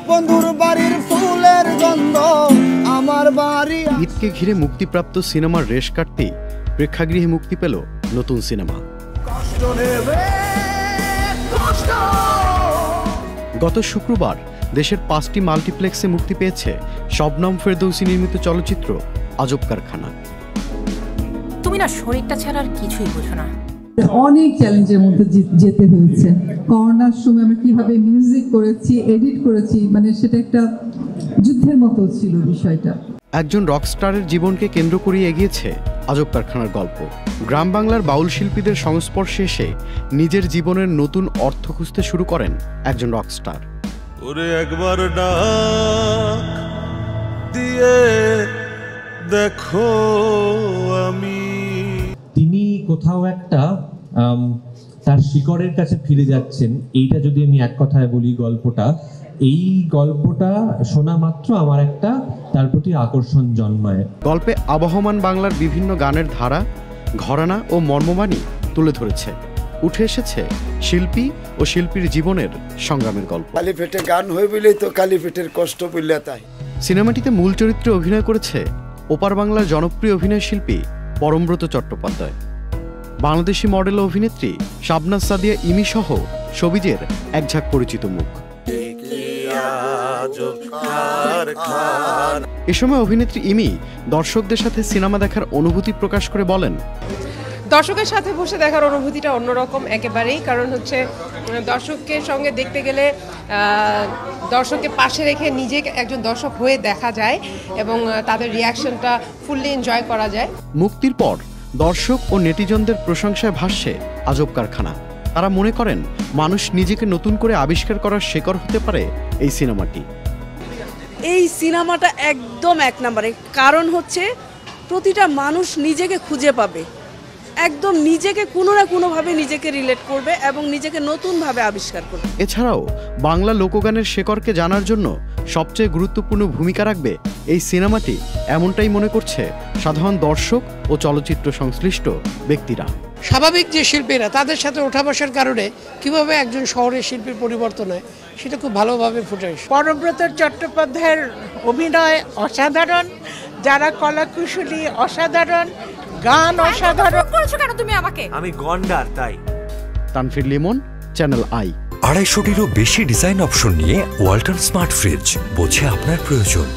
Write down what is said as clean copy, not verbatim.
বন্ধুর বাড়ির ফুলের গন্ধ আমার বাড়ি। ঈদকে ঘিরে মুক্তিপ্রাপ্ত সিনেমার রেশ কাটতেই প্রেক্ষাগৃহে মুক্তি পেল নতুন সিনেমা। গত শুক্রবার দেশের 5টি মাল্টিপ্লেক্সে মুক্তি পেয়েছে শবনম ফেরদৌসী নির্মিত চলচ্চিত্র আজব কারখানা। তুমি না শরীরটা ছাড়া আর কিছুই বোঝো না। অনেক চ্যালেঞ্জের মধ্যে যেতে হয়েছে। করোনার সময় আমরা কিভাবে মিউজিক করেছি, এডিট করেছি, মানে সেটা একটা যুদ্ধের মতো ছিল বিষয়টা। একজন রকস্টারের জীবনকে কেন্দ্র করে এগিয়েছে আজব কারখানার গল্প। গ্রাম বাংলার বাউল শিল্পীদের সংস্পর্শে এসে নিজের জীবনের নতুন অর্থ খুঁজতে শুরু করেন একজন রকস্টার। ওরে একবার ডাক দিয়ে দেখো আমি। তিনি কোথাও একটা তার শিকড়ের কাছে ফিরে যাচ্ছেন। এইটা যদি আমি এক কথায় বলি, এই গল্পটা শোনা মাত্র আমার একটা তার প্রতি আকর্ষণ জন্মায়। গল্পে আবহমান বাংলার বিভিন্ন গানের ধারা, ঘরানা ও মর্মবাণী তুলে ধরেছে। উঠে এসেছে শিল্পী ও শিল্পীর জীবনের সংগ্রামের গল্প। কালীপেটে গান হয়ে বলেই তো কালীপেটের কষ্ট বললে তাই। সিনেমাটিতে মূল চরিত্রে অভিনয় করেছে ওপার বাংলার জনপ্রিয় অভিনয় শিল্পী পরমব্রত চট্টোপাধ্যায়, বাংলাদেশি মডেল অভিনেত্রী শাবনাজ সাদিয়া ইমি সহ শোবিজের একঝাঁক পরিচিত মুখ। এ সময় অভিনেত্রী ইমি দর্শকদের সাথে সিনেমা দেখার অনুভূতি প্রকাশ করে বলেন, দর্শকের সাথে বসে দেখার অনুভূতিটা অন্যরকম একেবারেই। কারণ হচ্ছে দর্শকের সঙ্গে দেখতে গেলে দর্শককে পাশে রেখে নিজে একজন দর্শক হয়ে দেখা যায় এবং তাদের রিয়াকশনটা ফুললি এনজয় করা যায়। মুক্তির পর দর্শক ও নেটিজনদের প্রশংসায় ভাসছে আজব কারখানা। তারা মনে করেন মানুষ নিজেকে নতুন করে আবিষ্কার করার শেকড় হতে পারে এই সিনেমাটি। এই সিনেমাটা একদম এক নম্বরে, কারণ হচ্ছে প্রতিটা মানুষ নিজেকে খুঁজে পাবে, একদম নিজেকে কোনো না কোনোভাবে নিজেকে রিলেট করবে এবং নিজেকে নতুনভাবে আবিষ্কার করবে। এছাড়াও বাংলা লোকগানের শেকড়কে জানার জন্য সবচেয়ে গুরুত্বপূর্ণ ভূমিকা রাখবে এই সিনেমাটি, এমনটাই মনে করছে সাধারণ দর্শক ও চলচ্চিত্র সংশ্লিষ্ট ব্যক্তিরা। স্বাভাবিক যে শিল্পীরা তাদের সাথে ওঠা বসার কারণে কিভাবে একজন শহরের শিল্পীর পরিবর্তন হয় সেটা খুব ভালোভাবে ফুটে আসে। পরমব্রত চট্টোপাধ্যায়ের অভিনয় অসাধারণ, যারা কলাকুশলী অসাধারণ, গান অসাধারণ। কেন তুমি আমাকে? আমি গন্ডার তাই। Tanfir Limon, channel I. 250-টিরও বেশি ডিজাইন অপশন নিয়ে ওয়ালটন স্মার্ট ফ্রিজ, বোঝে আপনার প্রয়োজন।